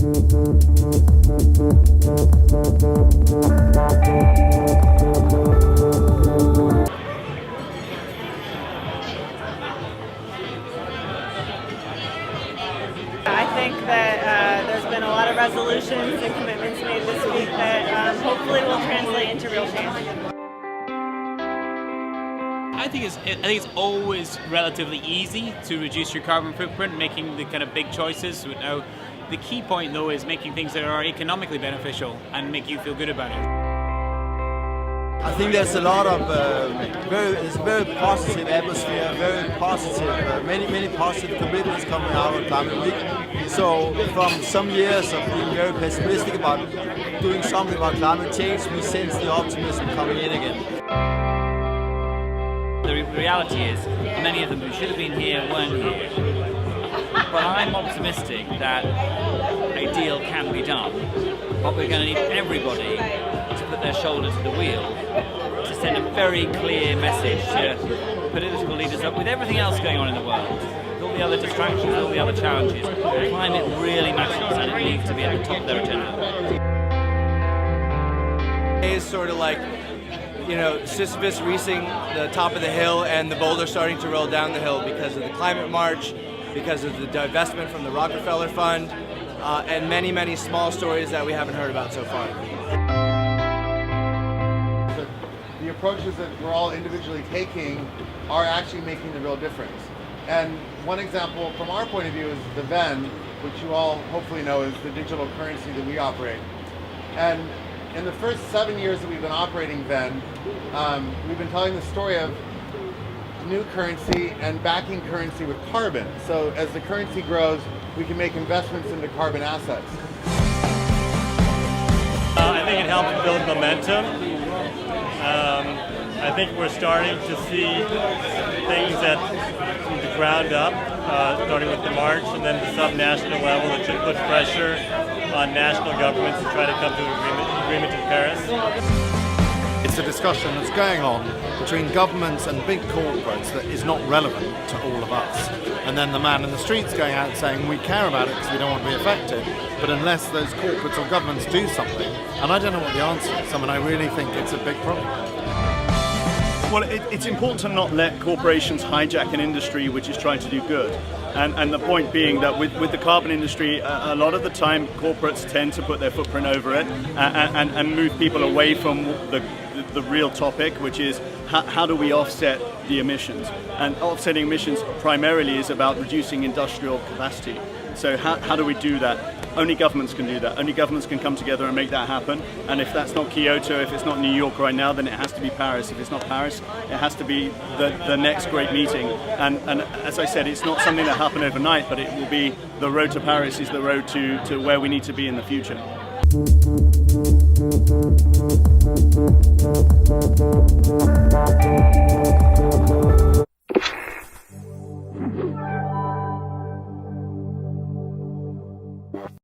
I think that there's been a lot of resolutions and commitments made this week that hopefully will translate into real change. I think it's always relatively easy to reduce your carbon footprint, making the kind of big choices. Now, the key point though is making things that are economically beneficial and make you feel good about it. I think there's a lot of very positive atmosphere, very positive, many positive commitments coming out of Climate Week. So from some years of being very pessimistic about doing something about climate change, we sense the optimism coming in again. The reality is, many of them who should have been here weren't here. But I'm optimistic that a deal can be done. But we're going to need everybody to put their shoulder to the wheel to send a very clear message to political leaders up with everything else going on in the world, with all the other distractions, all the other challenges. Climate really matters and it needs to be at the top of their agenda. It's sort of like, you know, Sisyphus reaching the top of the hill and the boulder starting to roll down the hill because of the climate march, because of the divestment from the Rockefeller Fund, and many small stories that we haven't heard about so far. The approaches that we're all individually taking are actually making the real difference. And one example from our point of view is the VEN, which you all hopefully know is the digital currency that we operate. And in the first 7 years that we've been operating VEN, we've been telling the story of new currency and backing currency with carbon. So as the currency grows, we can make investments into carbon assets. I think it helps build momentum. I think we're starting to see things at the ground up, starting with the march and then the sub-national level that should put pressure on national governments to try to come to an agreement in Paris. It's a discussion that's going on between governments and big corporates that is not relevant to all of us. And then the man in the street's going out saying we care about it because we don't want to be affected, but unless those corporates or governments do something, and I don't know what the answer is, I mean, I really think it's a big problem. Well, it's important to not let corporations hijack an industry which is trying to do good. And the point being that with the carbon industry, a lot of the time corporates tend to put their footprint over it and move people away from the real topic, which is how do we offset the emissions? And offsetting emissions primarily is about reducing industrial capacity. So how do we do that? Only governments can do that. Only governments can come together and make that happen. And if that's not Kyoto, if it's not New York right now, then it has to be Paris. If it's not Paris, it has to be the next great meeting. And as I said, it's not something that happened overnight, but it will be the road to Paris is the road to where we need to be in the future.